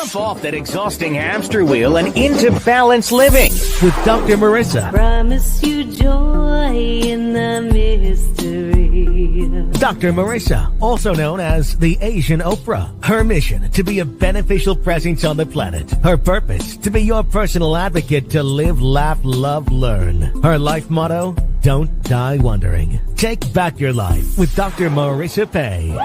Jump off that exhausting hamster wheel and into balanced living with Dr. Marissa. Promise you joy in the mystery. Dr. Marissa, also known as the Asian Oprah. Her mission, to be a beneficial presence on the planet. Her purpose, to be your personal advocate to live, laugh, love, learn. Her life motto, don't die wondering. Take back your life with Dr. Marissa Pay.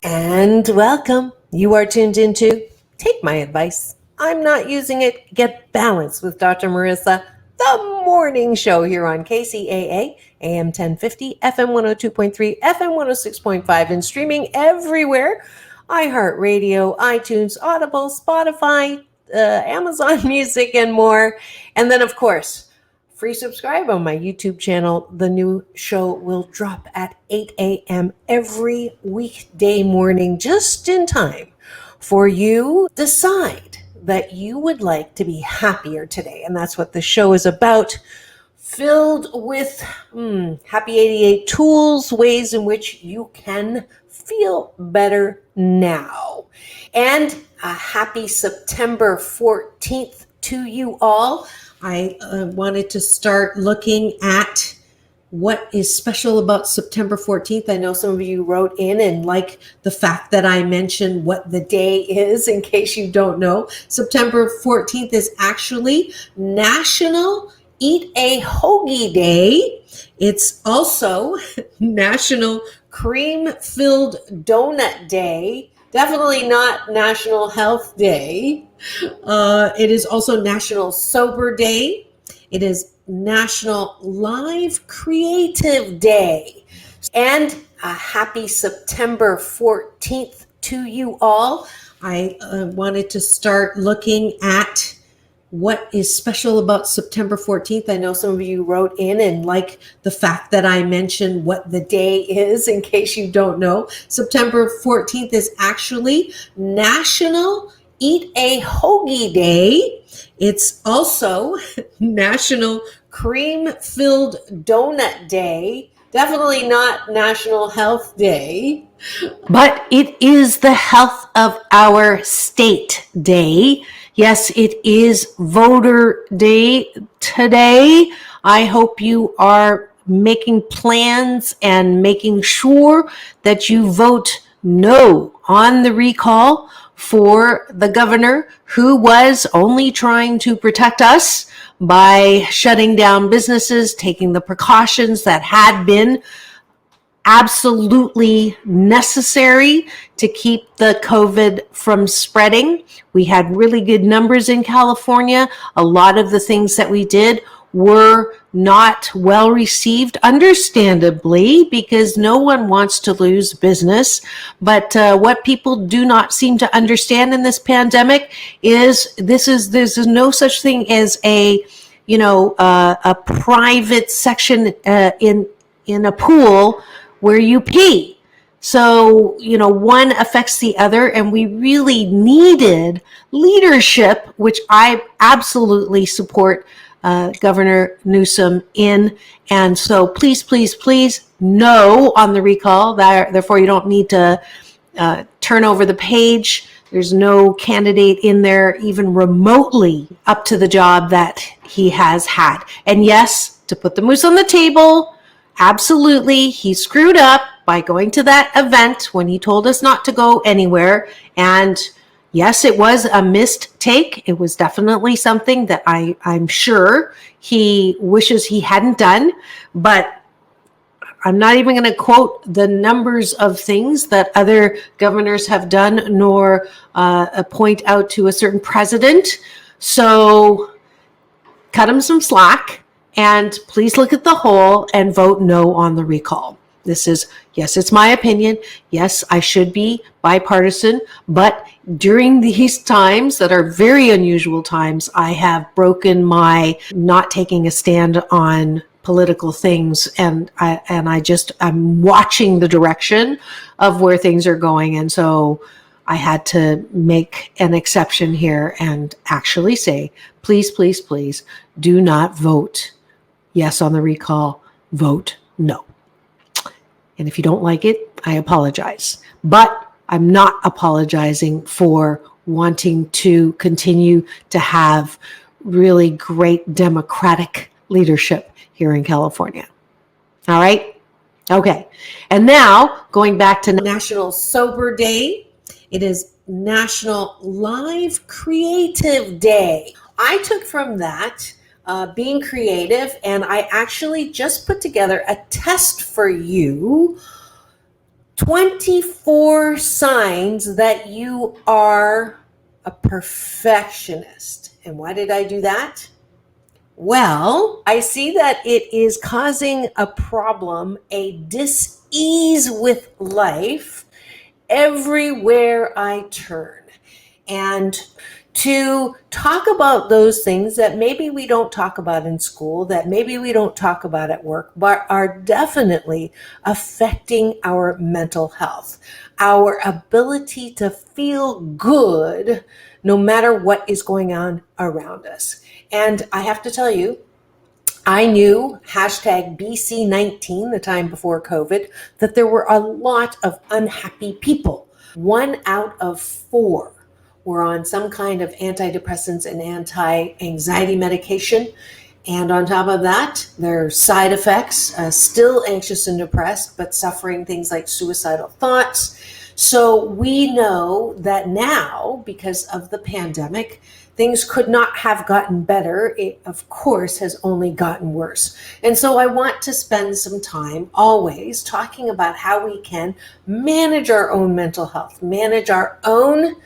And welcome. You are tuned into Take My Advice. I'm not using it. Get balanced with Dr. Marissa, the morning show here on KCAA, AM 1050, FM 102.3, FM 106.5, and streaming everywhere. iHeartRadio, iTunes, Audible, Spotify, Amazon Music, and more. And then, of course, free subscribe on my YouTube channel. The new show will drop at 8 a.m. every weekday morning, just in time for you decide that you would like to be happier today. And that's what the show is about, filled with Happy 88 tools, ways in which you can feel better now. And a happy September 14th to you all. I wanted to start looking at what is special about September 14th. I know some of you wrote in and like the fact that I mentioned what the day is, in case you don't know. September 14th is actually National Eat a Hoagie Day. It's also National Cream-Filled Donut Day. Definitely not National Health Day. It is also National Sober Day. It is National Live Creative Day. And a happy September 14th to you all. I wanted to start looking at what is special about September 14th. I know some of you wrote in and like the fact that I mentioned what the day is, in case you don't know. September 14th is actually National Eat a Hoagie Day. It's also National Cream-Filled Donut Day. Definitely not National Health Day. But it is the Health of Our State Day. Yes, it is Voter Day today. I hope you are making plans and making sure that you vote no on the recall for the governor who was only trying to protect us by shutting down businesses, taking the precautions that had been absolutely necessary to keep the COVID from spreading. We had really good numbers in California. A lot of the things that we did were not well received, understandably, because no one wants to lose business. But what people do not seem to understand in this pandemic is there's no such thing as a private section in a pool where you pee. So, one affects the other, and we really needed leadership, which I absolutely support Governor Newsom in. And so please, please, please, no on the recall. Therefore, you don't need to turn over the page. There's no candidate in there even remotely up to the job that he has had. And yes, to put the moose on the table, absolutely, he screwed up by going to that event when he told us not to go anywhere. And yes, it was a missed take. It was definitely something that I'm sure he wishes he hadn't done. But I'm not even going to quote the numbers of things that other governors have done, nor point out to a certain president. So cut him some slack. And please look at the whole and vote no on the recall. This is, yes, it's my opinion. Yes, I should be bipartisan. But during these times that are very unusual times, I have broken my not taking a stand on political things. And I'm watching the direction of where things are going. And so I had to make an exception here and actually say, please, please, please do not vote yes on the recall, vote no. And if you don't like it, I apologize. But I'm not apologizing for wanting to continue to have really great democratic leadership here in California. All right? Okay. And now going back to National Sober Day, it is National Live Creative Day. I took from that being creative, and I actually just put together a test for you. 24 signs that you are a perfectionist. And why did I do that? Well, I see that it is causing a problem, a dis-ease with life everywhere I turn. And to talk about those things that maybe we don't talk about in school, that maybe we don't talk about at work, but are definitely affecting our mental health, our ability to feel good no matter what is going on around us. And I have to tell you, I knew hashtag BC19, the time before COVID, that there were a lot of unhappy people. 1 out of 4 were on some kind of antidepressants and anti-anxiety medication. And on top of that, their side effects, still anxious and depressed, but suffering things like suicidal thoughts. So we know that now, because of the pandemic, things could not have gotten better. It, of course, has only gotten worse. And so I want to spend some time always talking about how we can manage our own mental health, manage our own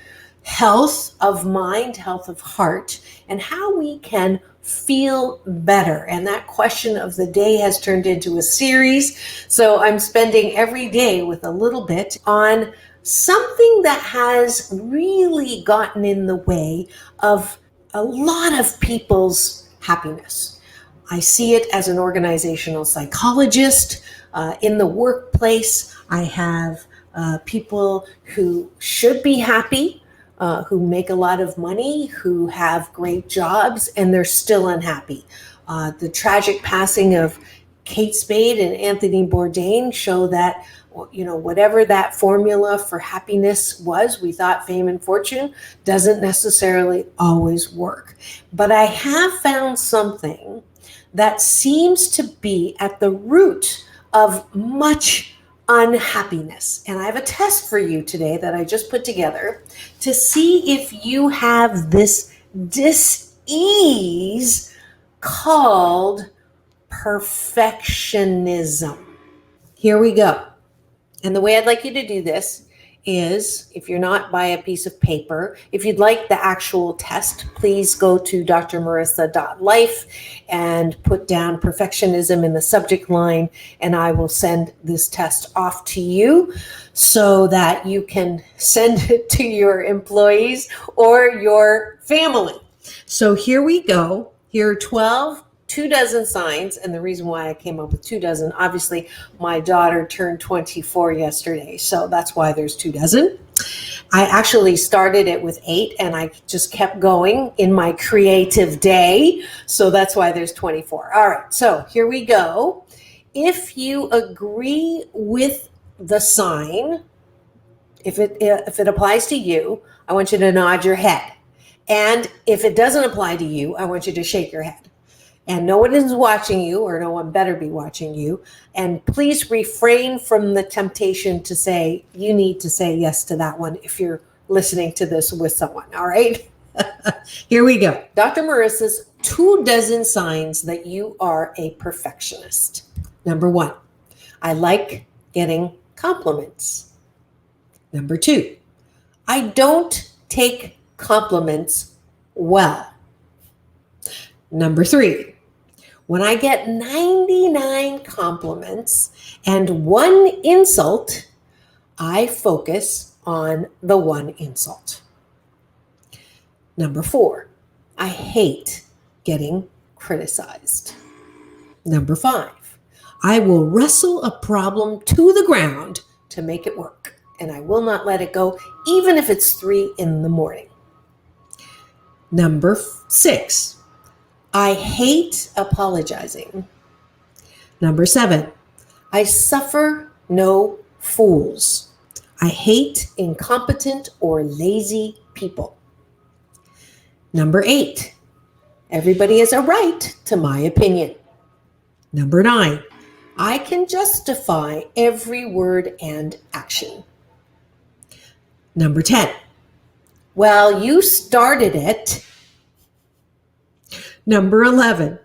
health of mind, health of heart, and how we can feel better. And that question of the day has turned into a series. So I'm spending every day with a little bit on something that has really gotten in the way of a lot of people's happiness. I see it as an organizational psychologist. In the workplace, I have people who should be happy, who make a lot of money, who have great jobs, and they're still unhappy. The tragic passing of Kate Spade and Anthony Bourdain show that, whatever that formula for happiness was, we thought fame and fortune, doesn't necessarily always work. But I have found something that seems to be at the root of much unhappiness. And I have a test for you today that I just put together to see if you have this dis-ease called perfectionism. Here we go. And the way I'd like you to do this is, if you're not by a piece of paper, if you'd like the actual test, please go to drmarissa.life and put down perfectionism in the subject line, and I will send this test off to you so that you can send it to your employees or your family. So here we go. Here are 2 dozen signs. And the reason why I came up with 2 dozen, obviously my daughter turned 24 yesterday. So that's why there's 2 dozen. I actually started it with 8 and I just kept going in my creative day. So that's why there's 24. All right. So here we go. If you agree with the sign, if it applies to you, I want you to nod your head. And if it doesn't apply to you, I want you to shake your head. And no one is watching you, or no one better be watching you. And please refrain from the temptation to say, you need to say yes to that one if you're listening to this with someone. All right. Here we go. Dr. Marissa's 2 dozen signs that you are a perfectionist. Number 1, I like getting compliments. Number 2, I don't take compliments well. Number 3, when I get 99 compliments and 1 insult, I focus on the 1 insult. Number 4, I hate getting criticized. Number 5, I will wrestle a problem to the ground to make it work, and I will not let it go, even if it's 3 a.m. Number 6, I hate apologizing. Number 7, I suffer no fools. I hate incompetent or lazy people. Number 8, everybody has a right to my opinion. Number 9, I can justify every word and action. Number 10, well, you started it. Number 11,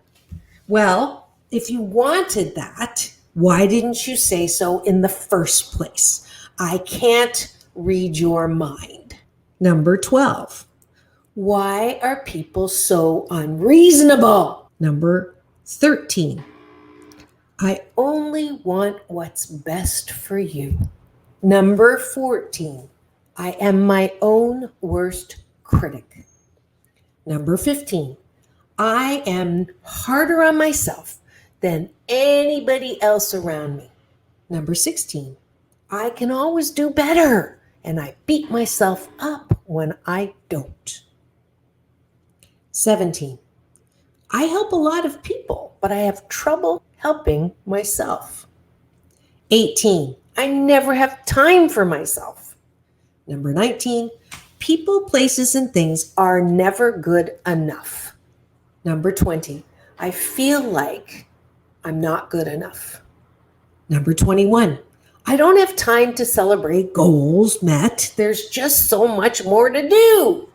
well, if you wanted that, why didn't you say so in the first place? I can't read your mind. Number 12, why are people so unreasonable? Number 13, I only want what's best for you. Number 14, I am my own worst critic. Number 15, I am harder on myself than anybody else around me. Number 16, I can always do better, and I beat myself up when I don't. 17, I help a lot of people, but I have trouble helping myself. 18, I never have time for myself. Number 19, people, places, and things are never good enough. Number 20, I feel like I'm not good enough. Number 21, I don't have time to celebrate goals met. There's just so much more to do.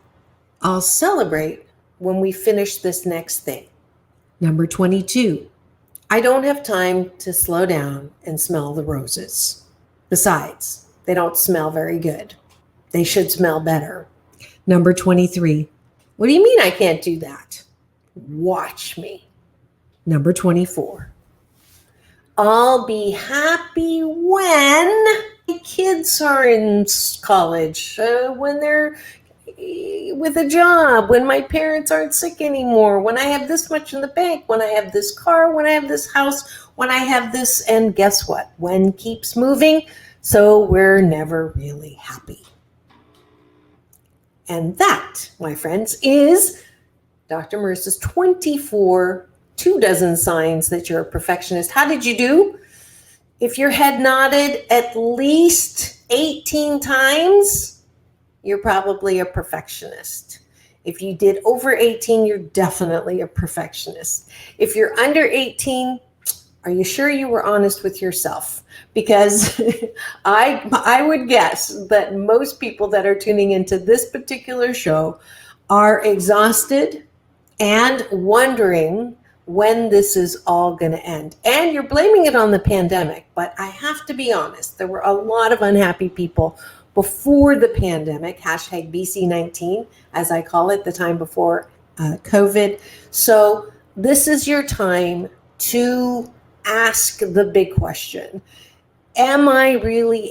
I'll celebrate when we finish this next thing. Number 22, I don't have time to slow down and smell the roses. Besides, they don't smell very good. They should smell better. Number 23, what do you mean I can't do that? Watch me. Number 24, I'll be happy when my kids are in college, when they're with a job, when my parents aren't sick anymore, when I have this much in the bank, when I have this car, when I have this house, when I have this, and guess what? When keeps moving, so we're never really happy. And that, my friends, is Dr. Marissa's 24 2 signs that you're a perfectionist. How did you do? If your head nodded at least 18 times, you're probably a perfectionist. If you did over 18, you're definitely a perfectionist. If you're under 18, are you sure you were honest with yourself? Because I would guess that most people that are tuning into this particular show are exhausted and wondering when this is all going to end. And you're blaming it on the pandemic, but I have to be honest, there were a lot of unhappy people before the pandemic, hashtag BC19, as I call it, the time before COVID. So this is your time to ask the big question. Am I really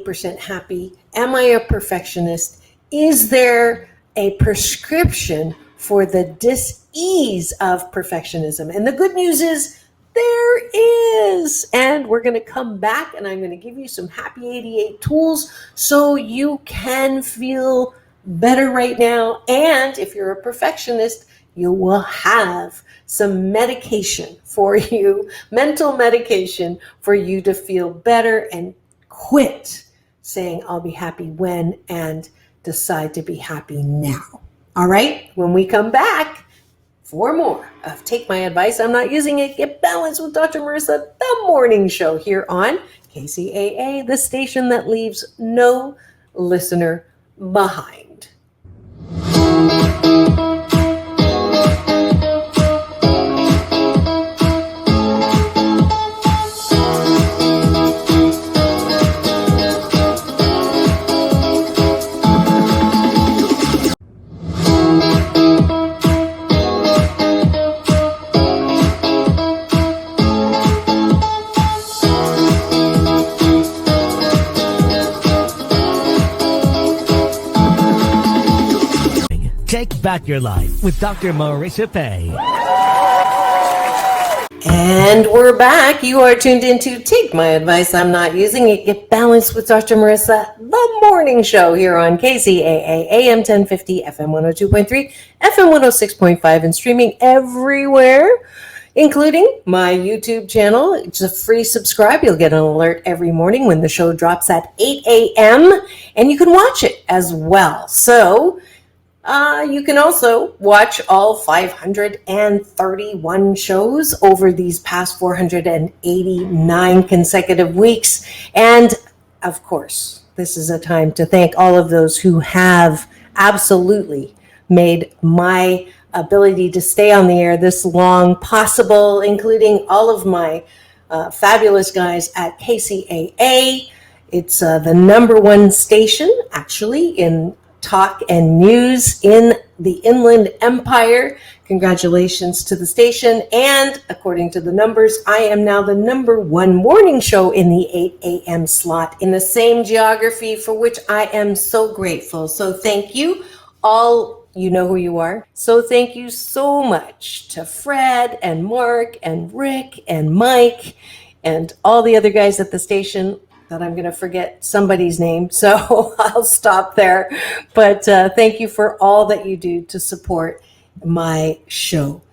88% happy? Am I a perfectionist? Is there a prescription for the dis-ease of perfectionism? And the good news is there is. And we're going to come back and I'm going to give you some Happy 88 tools so you can feel better right now. And if you're a perfectionist, you will have some medication for you, mental medication for you to feel better and quit saying, I'll be happy when, and decide to be happy now. All right, when we come back for more of Take My Advice, I'm Not Using It, Get Balanced with Dr. Marissa, the morning show here on KCAA, the station that leaves no listener behind. Take back your life with Dr. Marissa Pay. And we're back. You are tuned into Take My Advice, I'm Not Using It, Get Balanced with Dr. Marissa, the morning show here on KCAA, AM 1050, FM 102.3, FM 106.5, and streaming everywhere including my YouTube channel. It's a free subscribe. You'll get an alert every morning when the show drops at 8 a.m. and you can watch it as well. So you can also watch all 531 shows over these past 489 consecutive weeks. And of course, this is a time to thank all of those who have absolutely made my ability to stay on the air this long possible, including all of my fabulous guys at KCAA. It's the number one station, actually, in talk and news in the Inland Empire. Congratulations to the station. And according to the numbers, I am now the number one morning show in the 8 a.m. slot in the same geography, for which I am so grateful. So thank you all. You know who you are. So thank you so much to Fred and Mark and Rick and Mike and all the other guys at the station that I'm going to forget somebody's name. So I'll stop there. But thank you for all that you do to support my show.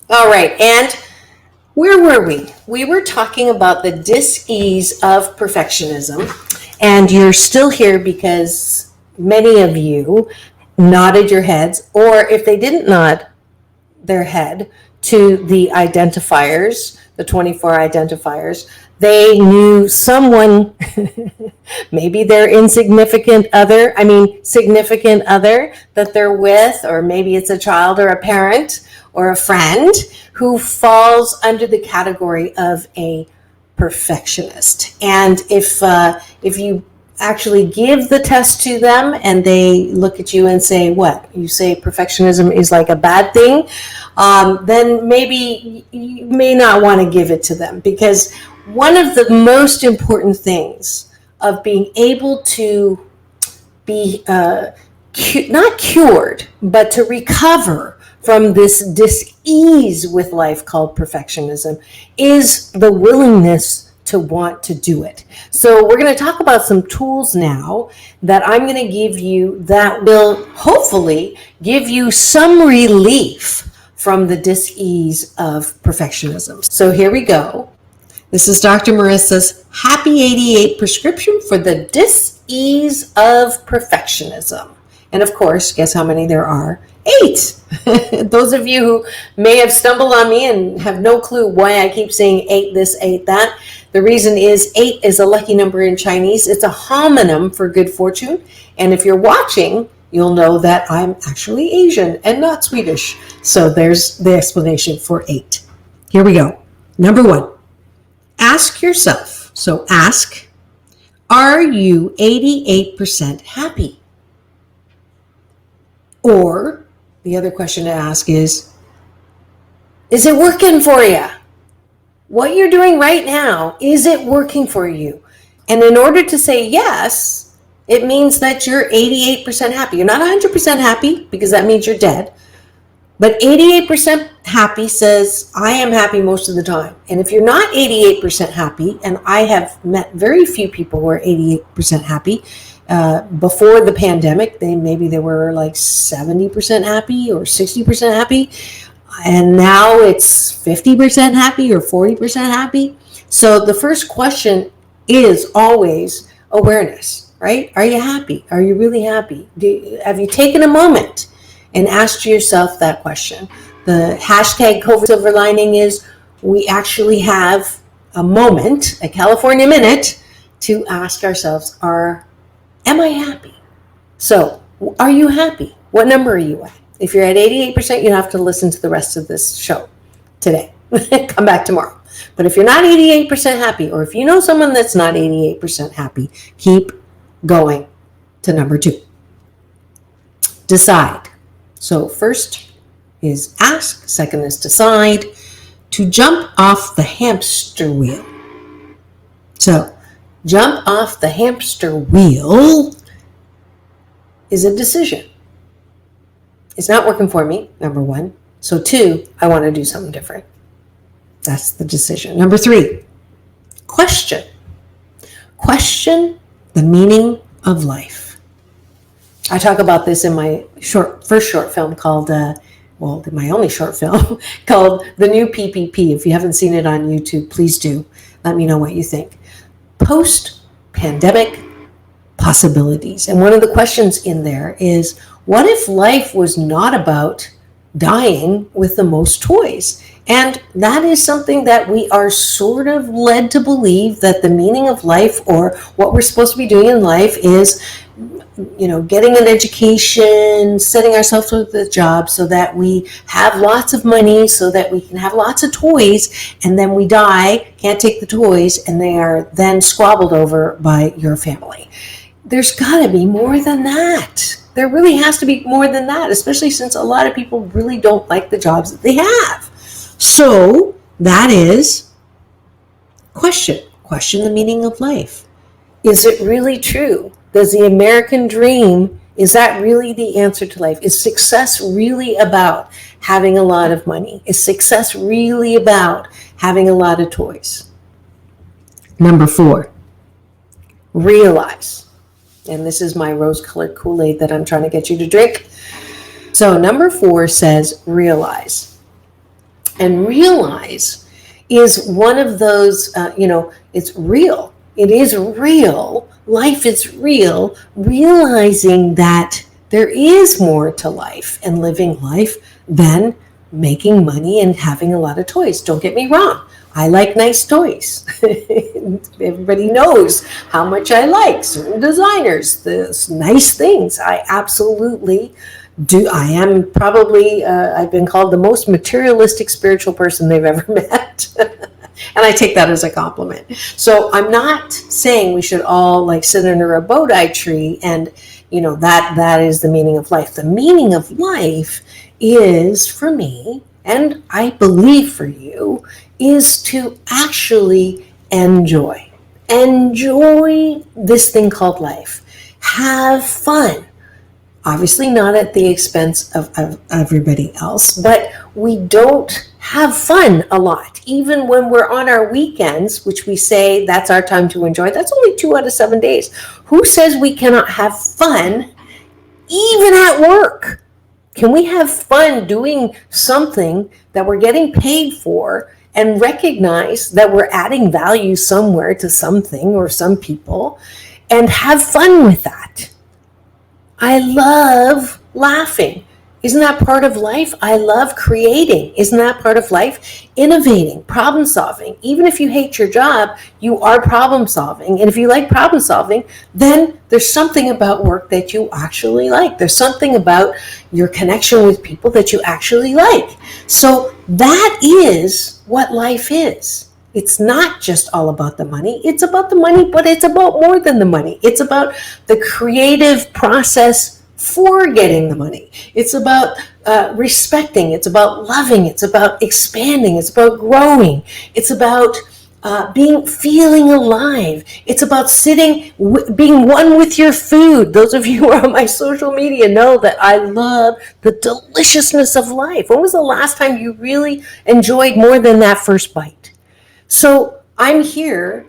All right. And where were we? We were talking about the dis-ease of perfectionism. And you're still here because many of you nodded your heads, or if they didn't nod their head to the identifiers, the 24 identifiers, they knew someone, maybe their significant other that they're with, or maybe it's a child or a parent or a friend who falls under the category of a perfectionist. And if you actually give the test to them and they look at you and say, what? You say perfectionism is like a bad thing, then maybe you may not want to give it to them, because one of the most important things of being able to be not cured, but to recover from this dis-ease with life called perfectionism is the willingness to want to do it. So we're going to talk about some tools now that I'm going to give you that will hopefully give you some relief from the dis-ease of perfectionism. So here we go. This is Dr. Marissa's Happy 88 prescription for the dis-ease of perfectionism. And of course, guess how many there are? 8. Those of you who may have stumbled on me and have no clue why I keep saying 8 this, 8 that, the reason is 8 is a lucky number in Chinese. It's a homonym for good fortune. And if you're watching, you'll know that I'm actually Asian and not Swedish. So there's the explanation for 8. Here we go. Number 1, ask yourself. So ask, are you 88% happy? Or the other question to ask is it working for you? What you're doing right now, is it working for you? And in order to say yes, it means that you're 88% happy. You're not 100% happy, because that means you're dead. But 88% happy says, I am happy most of the time. And if you're not 88% happy, and I have met very few people who are 88% happy, before the pandemic, maybe they were like 70% happy or 60% happy. And now it's 50% happy or 40% happy. So the first question is always awareness, right? Are you happy? Are you really happy? Have you taken a moment and asked yourself that question? The hashtag COVID silver lining is we actually have a moment, a California minute, to ask ourselves, am I happy? So are you happy? What number are you at? If you're at 88%, you have to listen to the rest of this show today. Come back tomorrow. But if you're not 88% happy, or if you know someone that's not 88% happy, keep going to number 2. Decide. So first is ask, second is decide. To jump off the hamster wheel. So jump off the hamster wheel is a decision. It's not working for me, number 1. So 2, I want to do something different. That's the decision. Number 3, question. Question the meaning of life. I talk about this in my first short film called well, my only short film called The New PPP. If you haven't seen it on YouTube, please do. Let me know what you think. Post-pandemic possibilities. And one of the questions in there is, what if life was not about dying with the most toys? And that is something that we are sort of led to believe, that the meaning of life, or what we're supposed to be doing in life, is getting an education, setting ourselves with a job so that we have lots of money, so that we can have lots of toys, and then we die, can't take the toys, and they are then squabbled over by your family. There's got to be more than that. There really has to be more than that, especially since a lot of people really don't like the jobs that they have. So that is question the meaning of life. Is it really true? Does the American dream, is that really the answer to life? Is success really about having a lot of money? Is success really about having a lot of toys? Number 4, realize. And this is my rose-colored Kool-Aid that I'm trying to get you to drink. So number 4 says realize. And realize is one of those, it's real. It is real. Life is real. Realizing that there is more to life and living life than making money and having a lot of toys. Don't get me wrong. I like nice toys. Everybody knows how much I like certain designers, the nice things. I absolutely do. I am probably, I've been called the most materialistic spiritual person they've ever met. And I take that as a compliment. So I'm not saying we should all sit under a Bodhi tree and, that is the meaning of life. The meaning of life is, for me, and I believe for you, is to actually enjoy this thing called life. Have fun. Obviously not at the expense of everybody else, but we don't have fun a lot. Even when we're on our weekends, which we say that's our time to enjoy, that's only 2 out of 7 days. Who says we cannot have fun even at work? Can we have fun doing something that we're getting paid for and recognize that we're adding value somewhere to something or some people and have fun with that? I love laughing. Isn't that part of life? I love creating. Isn't that part of life? Innovating, problem solving. Even if you hate your job, you are problem solving. And if you like problem solving, then there's something about work that you actually like. There's something about your connection with people that you actually like. So that is what life is. It's not just all about the money. It's about the money, but it's about more than the money. It's about the creative process for getting the money. It's about respecting. It's about loving. It's about expanding. It's about growing. It's about feeling alive. It's about being one with your food. Those of you who are on my social media know that I love the deliciousness of life. When was the last time you really enjoyed more than that first bite? So I'm here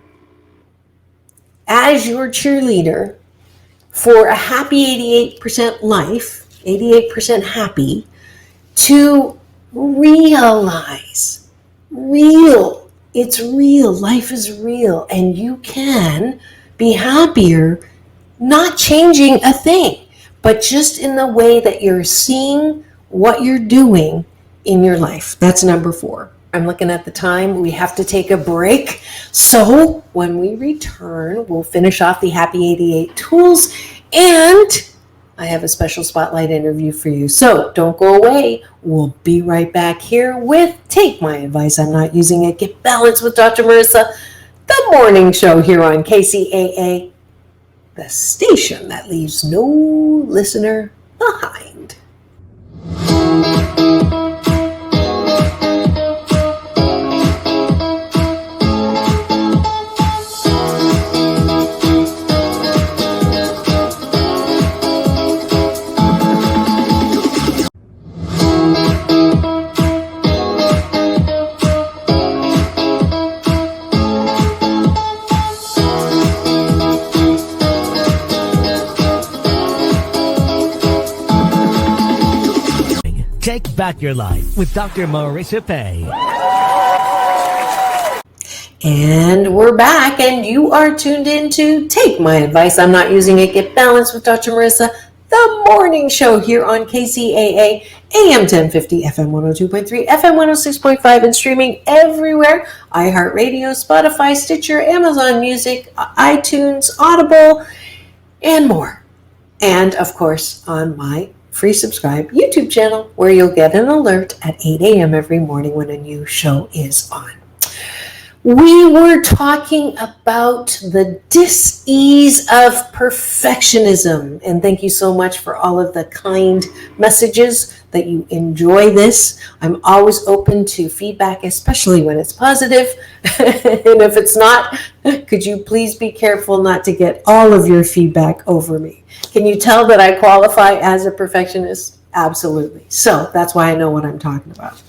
as your cheerleader for a happy 88% life, 88% happy, to realize it's real, life is real, and you can be happier, not changing a thing, but just in the way that you're seeing what you're doing in your life. That's number 4. I'm looking at the time. We have to take a break. So when we return, we'll finish off the Happy 88 tools, and I have a special spotlight interview for you. So don't go away. We'll be right back here with Take My Advice, I'm Not Using It. Get Balanced with Dr. Marissa, the morning show here on KCAA, the station that leaves no listener behind. Take back your life with Dr. Marissa Pay. And we're back, and you are tuned in to Take My Advice. I'm Not Using It, Get Balanced with Dr. Marissa, the morning show here on KCAA, AM 1050, FM 102.3, FM 106.5, and streaming everywhere. iHeartRadio, Spotify, Stitcher, Amazon Music, iTunes, Audible, and more. And, of course, on my free subscribe YouTube channel, where you'll get an alert at 8 a.m. every morning when a new show is on. We were talking about the dis-ease of perfectionism. And thank you so much for all of the kind messages that you enjoy this. I'm always open to feedback, especially when it's positive. And if it's not, could you please be careful not to get all of your feedback over me? Can you tell that I qualify as a perfectionist? Absolutely. So that's why I know what I'm talking about.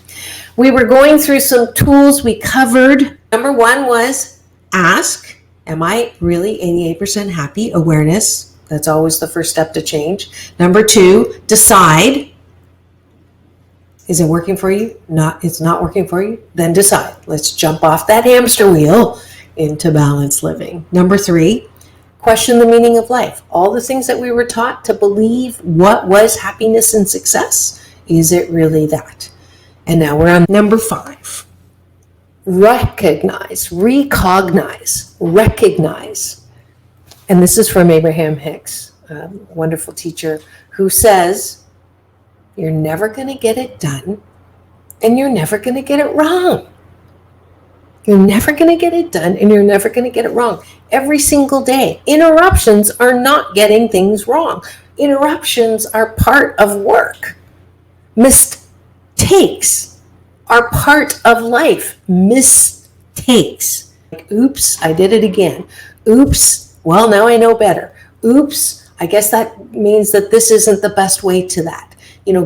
We were going through some tools we covered. Number one was ask, am I really 88% happy? Awareness. That's always the first step to change. Number two, decide. Is it working for you? It's not working for you? Then decide. Let's jump off that hamster wheel into balanced living. Number three, question the meaning of life. All the things that we were taught to believe what was happiness and success. Is it really that? And now we're on number five. Recognize. And this is from Abraham Hicks, a wonderful teacher, who says, you're never going to get it done, and you're never going to get it wrong. You're never going to get it done, and you're never going to get it wrong. Every single day. Interruptions are not getting things wrong. Interruptions are part of work. Mistakes are part of life. Mistakes. Like, oops, I did it again. Oops, well, now I know better. Oops, I guess that means that this isn't the best way to that.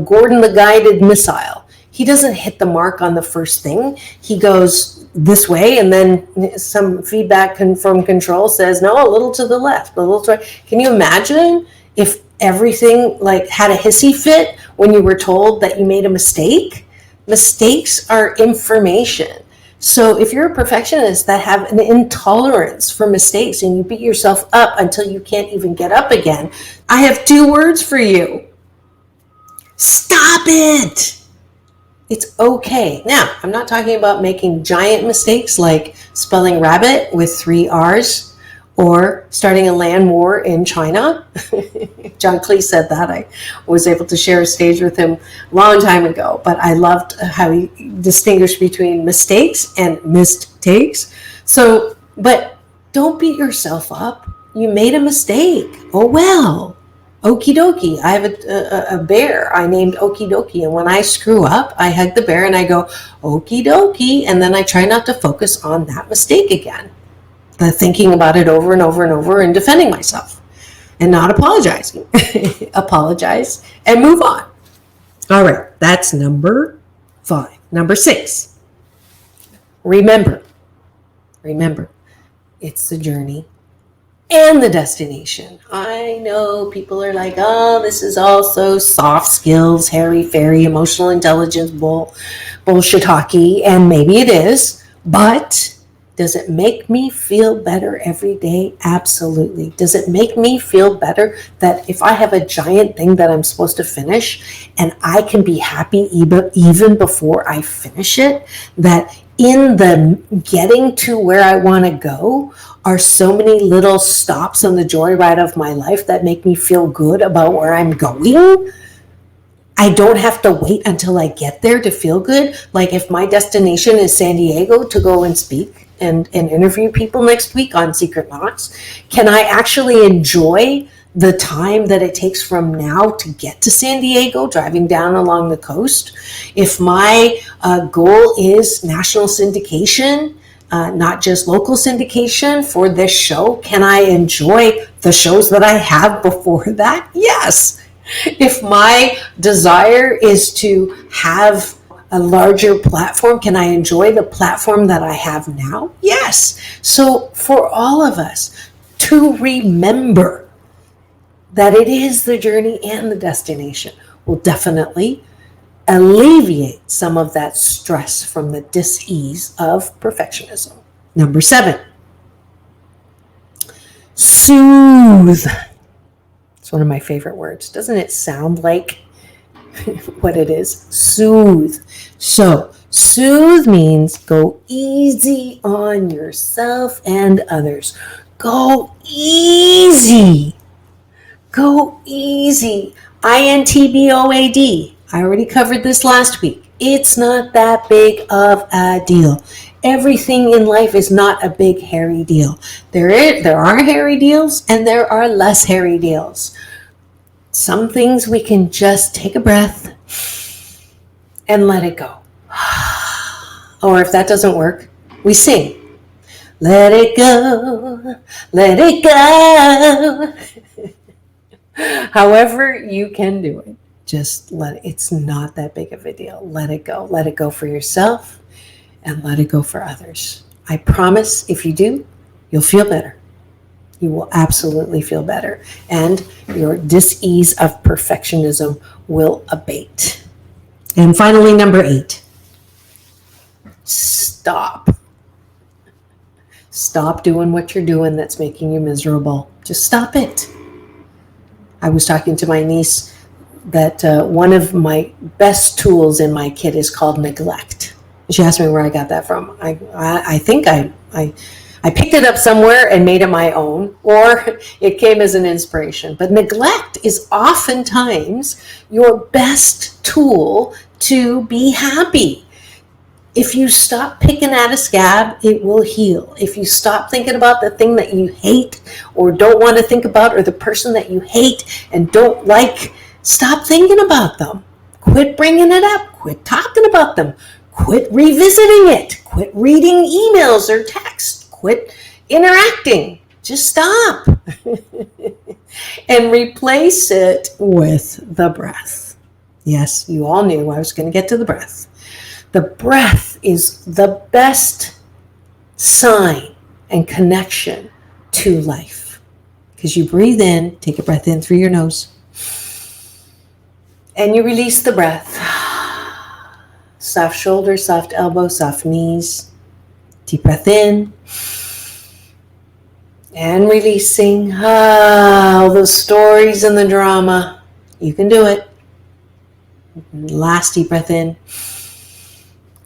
Gordon the guided missile. He doesn't hit the mark on the first thing. He goes this way, and then some feedback from control says, no, a little to the left, a little to right. Can you imagine if everything had a hissy fit when you were told that you made a mistake? Mistakes are information. So if you're a perfectionist that have an intolerance for mistakes and you beat yourself up until you can't even get up again, I have two words for you. Stop it. It's okay. Now, I'm not talking about making giant mistakes like spelling rabbit with 3 R's or starting a land war in China. John Cleese said that. I was able to share a stage with him a long time ago, but I loved how he distinguished between mistakes and mistakes. So, but don't beat yourself up. You made a mistake. Oh, well. Okie dokie. I have a bear I named Okie dokie. And when I screw up, I hug the bear and I go, okie dokie. And then I try not to focus on that mistake again. Thinking about it over and over and over and defending myself and not apologizing. Apologize and move on. All right. That's number 5. Number 6. Remember, it's the journey and the destination. I know people are like, oh, this is also soft skills, hairy-fairy, emotional intelligence, bullshit hockey, and maybe it is, but does it make me feel better every day? Absolutely. Does it make me feel better that if I have a giant thing that I'm supposed to finish and I can be happy even before I finish it, that in the getting to where I want to go are so many little stops on the joyride of my life that make me feel good about where I'm going? I don't have to wait until I get there to feel good. Like if my destination is San Diego to go and speak and interview people next week on Secret Knocks, can I actually enjoy the time that it takes from now to get to San Diego, driving down along the coast? If my goal is national syndication, not just local syndication for this show, can I enjoy the shows that I have before that? Yes. If my desire is to have a larger platform, can I enjoy the platform that I have now? Yes. So for all of us to remember that it is the journey and the destination will definitely alleviate some of that stress from the dis-ease of perfectionism. Number 7, soothe. It's one of my favorite words. Doesn't it sound like what it is? Soothe. So, soothe means go easy on yourself and others. Go easy. Go easy. INTBOAD. I already covered this last week. It's not that big of a deal. Everything in life is not a big hairy deal. There are hairy deals and there are less hairy deals. Some things we can just take a breath and let it go. Or if that doesn't work, we sing. Let it go, let it go. However you can do it, just it's not that big of a deal. Let it go. Let it go for yourself and let it go for others. I promise if you do, you'll feel better. You will absolutely feel better. And your dis-ease of perfectionism will abate. And finally, number 8, stop. Stop doing what you're doing that's making you miserable. Just stop it. I was talking to my niece that one of my best tools in my kit is called neglect. She asked me where I got that from. I think I picked it up somewhere and made it my own, or it came as an inspiration. But neglect is oftentimes your best tool to be happy. If you stop picking at a scab, it will heal. If you stop thinking about the thing that you hate or don't want to think about, or the person that you hate and don't like, stop thinking about them. Quit bringing it up. Quit talking about them. Quit revisiting it. Quit reading emails or texts. Quit interacting. Just stop. And replace it with the breath. Yes, you all knew I was going to get to the breath. The breath is the best sign and connection to life. Because you breathe in, take a breath in through your nose, and you release the breath. Soft shoulders, soft elbows, soft knees. Deep breath in. And releasing all those stories and the drama. You can do it. Last deep breath in.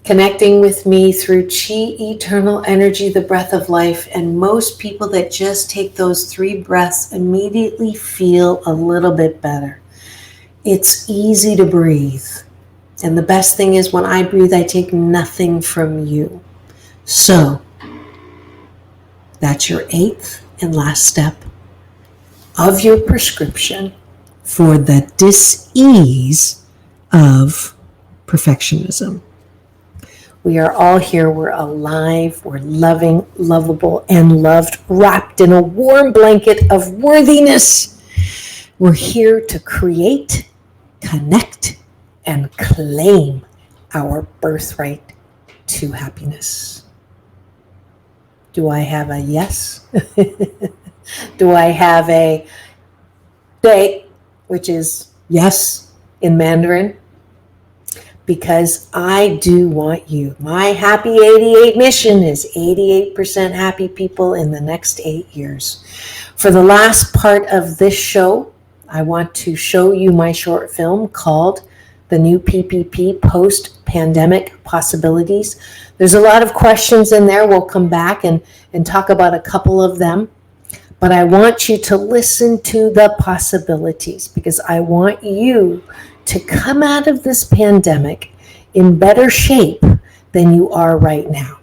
Connecting with me through Chi, eternal energy, the breath of life. And most people that just take those 3 breaths immediately feel a little bit better. It's easy to breathe. And the best thing is when I breathe, I take nothing from you. So that's your 8th and last step of your prescription for the dis-ease of perfectionism. We are all here. We're alive. We're loving, lovable, and loved, wrapped in a warm blanket of worthiness. We're here to create, connect, and claim our birthright to happiness. Do I have a yes? Do I have a day, which is yes in Mandarin? Because I do want you. My Happy 88 mission is 88% happy people in the next 8 years. For the last part of this show, I want to show you my short film called The New PPP Post-Pandemic Possibilities. There's a lot of questions in there. We'll come back and talk about a couple of them. But I want you to listen to the possibilities, because I want you to come out of this pandemic in better shape than you are right now.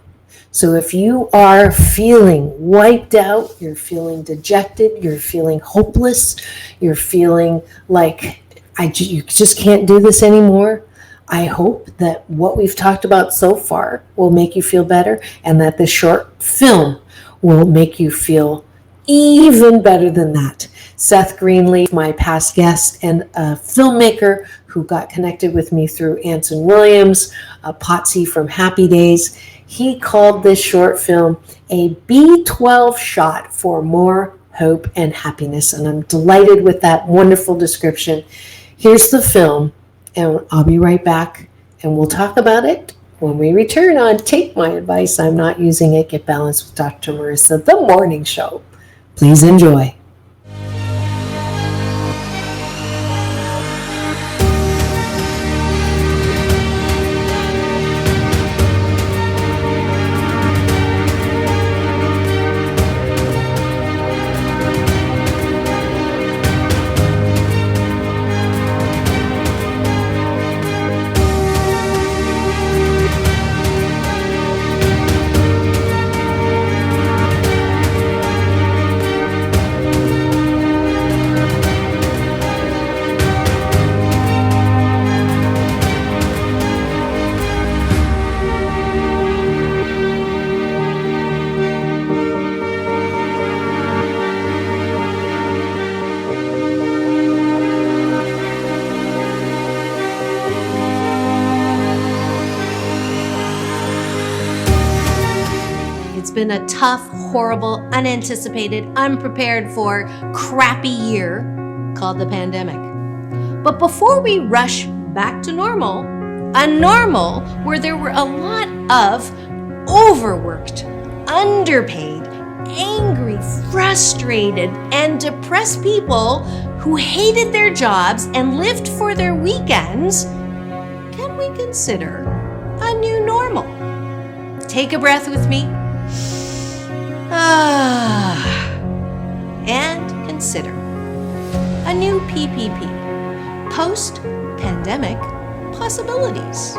So if you are feeling wiped out, you're feeling dejected, you're feeling hopeless, you're feeling like you just can't do this anymore, I hope that what we've talked about so far will make you feel better, and that this short film will make you feel even better than that. Seth Greenleaf, my past guest and a filmmaker who got connected with me through Anson Williams, Potsy from Happy Days, he called this short film a B12 shot for more hope and happiness. And I'm delighted with that wonderful description. Here's the film. And I'll be right back, and we'll talk about it when we return on Take My Advice, I'm Not Using It, Get Balanced with Dr. Marissa, the morning show. Please enjoy. Been a tough, horrible, unanticipated, unprepared for, crappy year called the pandemic. But before we rush back to normal, a normal where there were a lot of overworked, underpaid, angry, frustrated, and depressed people who hated their jobs and lived for their weekends, can we consider a new normal? Take a breath with me. And consider a new PPP, post-pandemic possibilities.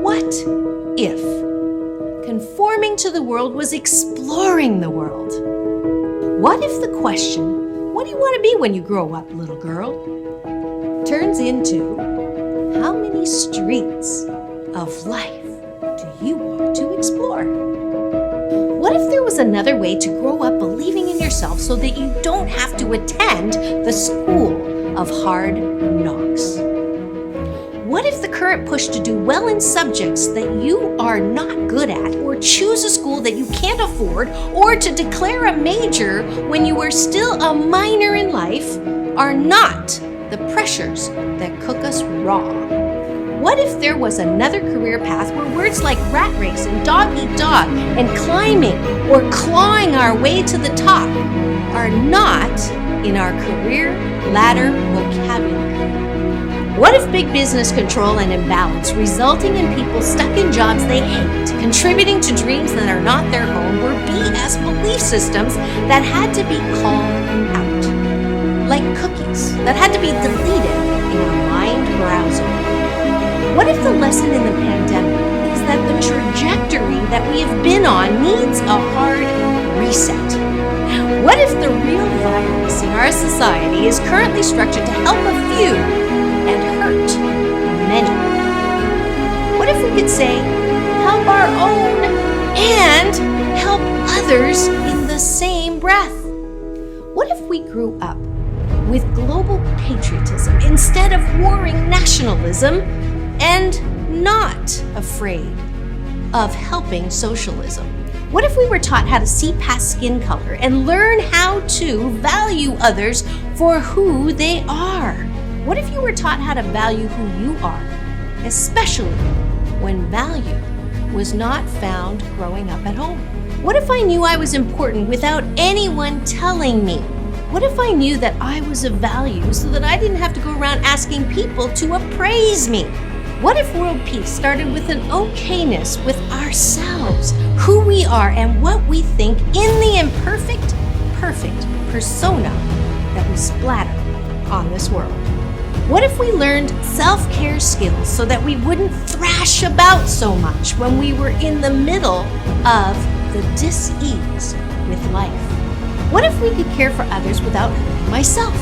What if conforming to the world was exploring the world? What if the question, what do you want to be when you grow up, little girl, turns into, how many streets of life do you want to explore? What if there was another way to grow up believing in yourself so that you don't have to attend the school of hard knocks? What if the current push to do well in subjects that you are not good at, or choose a school that you can't afford, or to declare a major when you are still a minor in life are not the pressures that cook us raw? What if there was another career path where words like rat race and dog eat dog and climbing or clawing our way to the top are not in our career ladder vocabulary? What if big business control and imbalance resulting in people stuck in jobs they hate, contributing to dreams that are not their own, were BS belief systems that had to be called out? Like cookies that had to be deleted in our mind browser. What if the lesson in the pandemic is that the trajectory that we have been on needs a hard reset? What if the real virus in our society is currently structured to help a few and hurt many? What if we could say, help our own and help others in the same breath? What if we grew up with global patriotism instead of warring nationalism, and not afraid of helping socialism? What if we were taught how to see past skin color and learn how to value others for who they are? What if you were taught how to value who you are, especially when value was not found growing up at home? What if I knew I was important without anyone telling me? What if I knew that I was of value so that I didn't have to go around asking people to appraise me? What if world peace started with an okayness with ourselves, who we are, and what we think in the imperfect, perfect persona that we splatter on this world? What if we learned self-care skills so that we wouldn't thrash about so much when we were in the middle of the dis-ease with life? What if we could care for others without hurting myself?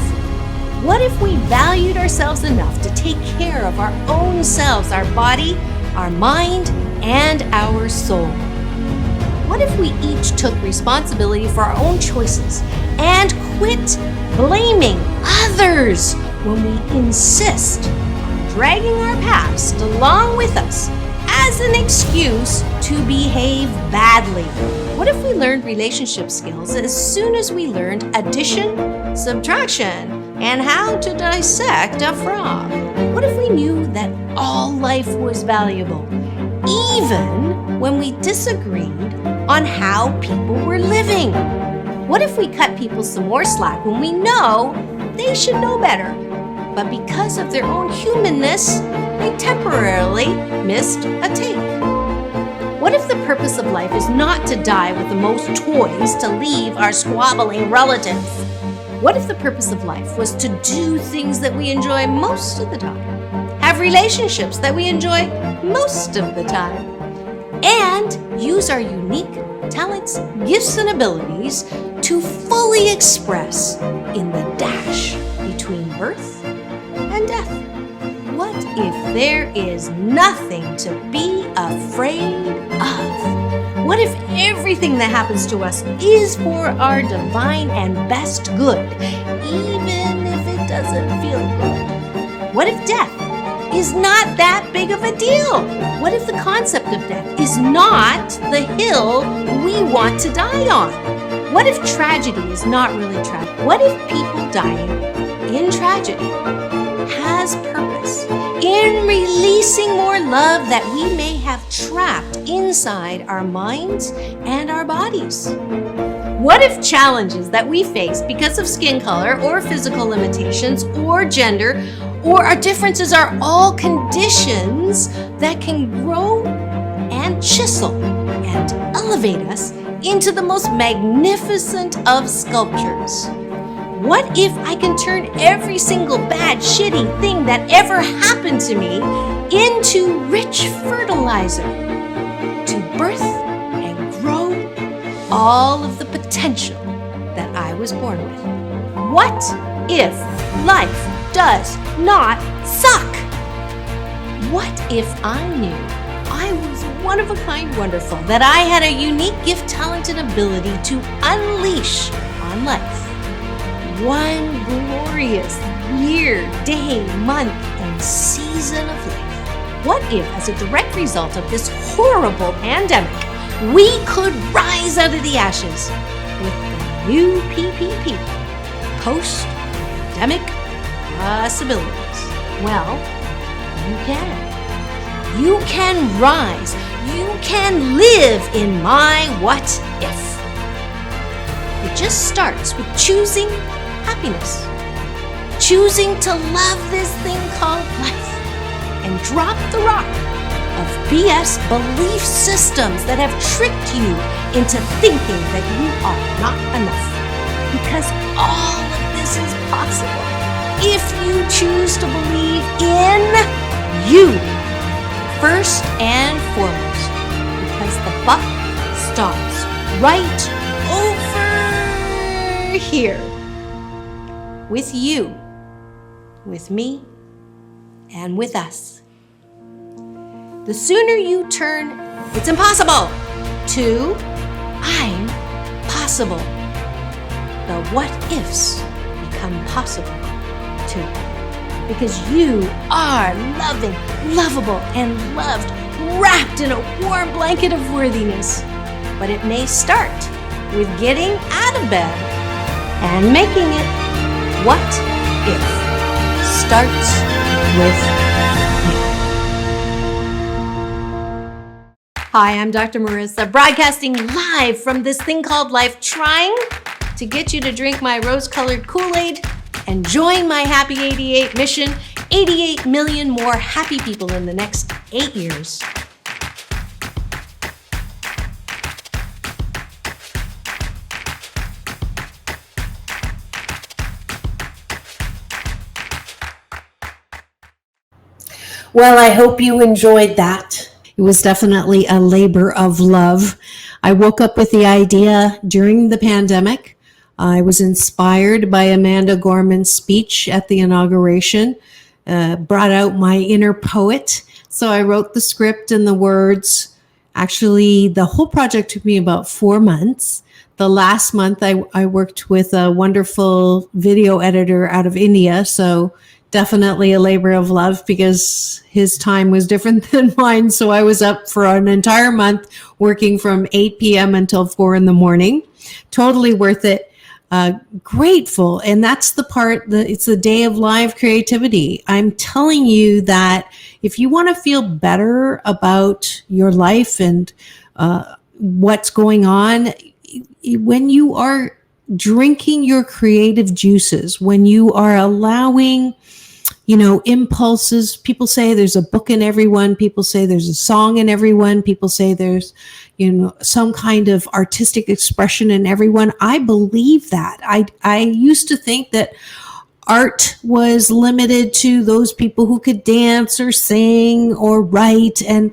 What if we valued ourselves enough to take care of our own selves, our body, our mind, and our soul? What if we each took responsibility for our own choices and quit blaming others when we insist on dragging our past along with us as an excuse to behave badly? What if we learned relationship skills as soon as we learned addition, subtraction, and how to dissect a frog? What if we knew that all life was valuable, even when we disagreed on how people were living? What if we cut people some more slack when we know they should know better, but because of their own humanness, they temporarily missed a take? What if the purpose of life is not to die with the most toys to leave our squabbling relatives? What if the purpose of life was to do things that we enjoy most of the time, have relationships that we enjoy most of the time, and use our unique talents, gifts, and abilities to fully express in the dash between birth and death? What if there is nothing to be afraid of? What if everything that happens to us is for our divine and best good, even if it doesn't feel good? What if death is not that big of a deal? What if the concept of death is not the hill we want to die on? What if tragedy is not really tragic? What if people dying in tragedy has purpose in releasing more love that we may have trapped inside our minds and our bodies? What if challenges that we face because of skin color or physical limitations or gender or our differences are all conditions that can grow and chisel and elevate us into the most magnificent of sculptures? What if I can turn every single bad, shitty thing that ever happened to me into rich fertilizer to birth and grow all of the potential that I was born with? What if life does not suck? What if I knew I was one of a kind wonderful, that I had a unique gift, talent, and ability to unleash on life one glorious year, day, month, and season of life? What if, as a direct result of this horrible pandemic, we could rise out of the ashes with the new PPP, post-pandemic possibilities? Well, you can. You can rise. You can live in my what if. It just starts with choosing happiness, choosing to love this thing called life, and drop the rock of BS belief systems that have tricked you into thinking that you are not enough. Because all of this is possible if you choose to believe in you first and foremost, because the buck stops right over here with you, with me, and with us. The sooner you turn "it's impossible" to "I'm possible," the what ifs become possible too. Because you are loving, lovable, and loved, wrapped in a warm blanket of worthiness. But it may start with getting out of bed and making it what if starts with you. Hi, I'm Dr. Marissa, broadcasting live from this thing called life, trying to get you to drink my rose-colored Kool-Aid and join my Happy 88 mission, 88 million more happy people in the next 8 years. Well, I hope you enjoyed that. It was definitely a labor of love. I woke up with the idea during the pandemic. I was inspired by Amanda Gorman's speech at the inauguration, brought out my inner poet. So I wrote the script and the words. Actually, the whole project took me about 4 months. The last month I worked with a wonderful video editor out of India. So definitely a labor of love because his time was different than mine. So I was up for an entire month working from 8 p.m. until 4 in the morning. Totally worth it. grateful. And that's the part that it's the day of live creativity. I'm telling you that if you want to feel better about your life and what's going on, when you are drinking your creative juices, when you are allowing, impulses. People say there's a book in everyone. People say there's a song in everyone. People say there's, some kind of artistic expression in everyone. I believe that. I used to think that art was limited to those people who could dance or sing or write, and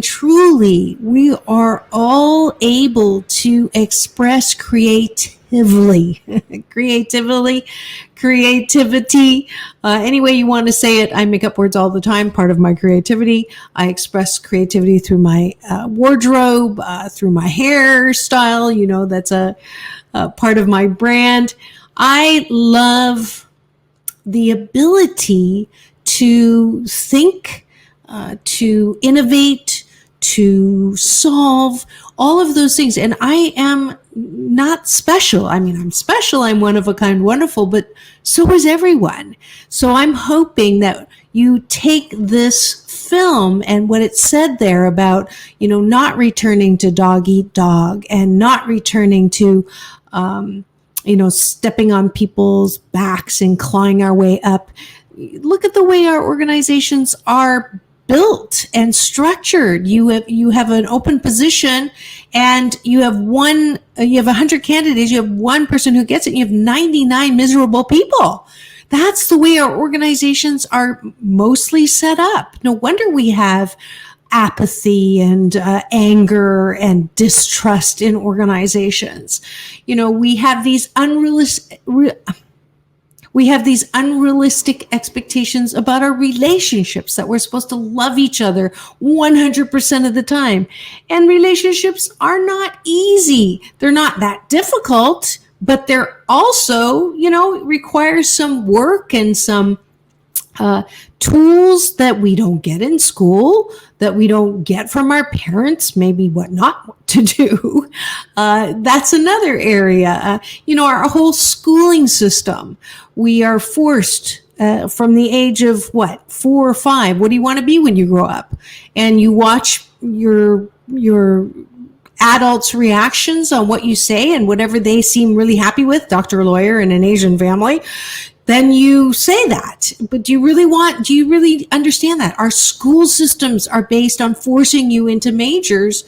truly we are all able to express creativity, any way you want to say it. I make up words all the time. Part of my creativity. I express creativity through my wardrobe, through my hairstyle. That's a part of my brand. I love the ability to think, to innovate, to solve, all of those things. And I am not special. I mean, I'm special. I'm one of a kind, wonderful, but so is everyone. So I'm hoping that you take this film and what it said there about, not returning to dog eat dog and not returning to, stepping on people's backs and clawing our way up. Look at the way our organizations are built and structured. You have an open position and you have 100 candidates. You have one person who gets it. You have 99 miserable people. That's the way our organizations are mostly set up. No wonder we have apathy and anger and distrust in organizations. We have these unrealistic expectations about our relationships, that we're supposed to love each other 100% of the time. And relationships are not easy. They're not that difficult, but they're also, require some work and some tools that we don't get in school, that we don't get from our parents, maybe what not to do. That's another area. Our whole schooling system, we are forced from the age of 4 or 5. What do you want to be when you grow up? And you watch your adults' reactions on what you say, and whatever they seem really happy with, doctor, lawyer, in an Asian family, then you say that. But do you really understand that? Our school systems are based on forcing you into majors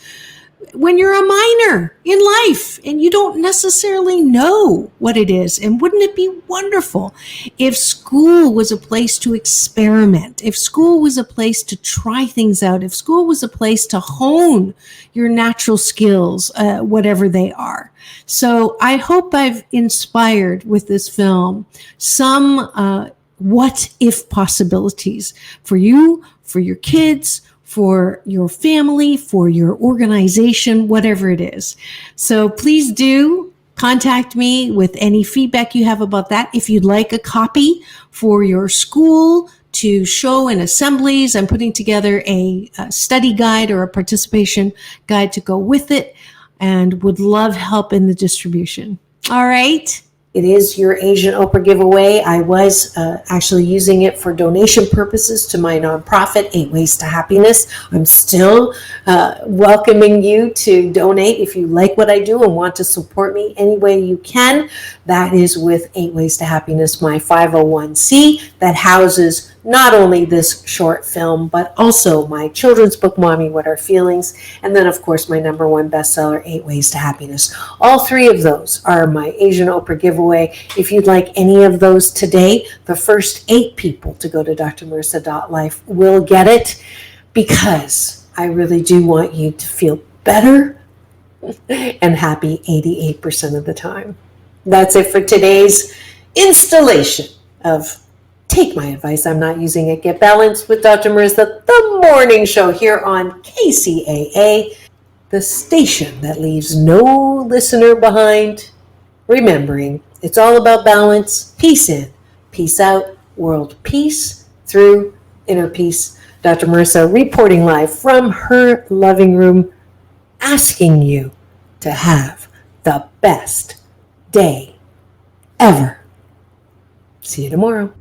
when you're a minor in life and you don't necessarily know what it is. And wouldn't it be wonderful if school was a place to experiment, if school was a place to try things out, if school was a place to hone your natural skills, whatever they are. So I hope I've inspired with this film some what if possibilities for you, for your kids, for your family, for your organization, whatever it is. So please do contact me with any feedback you have about that. If you'd like a copy for your school to show in assemblies, I'm putting together a study guide or a participation guide to go with it, and would love help in the distribution. All right. It is your Asian Oprah giveaway. I was actually using it for donation purposes to my nonprofit, 8 Ways to Happiness. I'm still welcoming you to donate if you like what I do and want to support me any way you can. That is with 8 Ways to Happiness, my 501c that houses not only this short film, but also my children's book, Mommy, What Are Feelings? And then, of course, my #1 bestseller, 8 Ways to Happiness. All 3 of those are my Asian Oprah giveaway. If you'd like any of those today, the first 8 people to go to drmarissa.life will get it, because I really do want you to feel better and happy 88% of the time. That's it for today's installation of Take My Advice, I'm Not Using It, Get Balanced with Dr. Marissa, the morning show here on KCAA, the station that leaves no listener behind. Remembering, it's all about balance, peace in, peace out, world peace through inner peace. Dr. Marissa reporting live from her loving room, asking you to have the best day ever. See you tomorrow.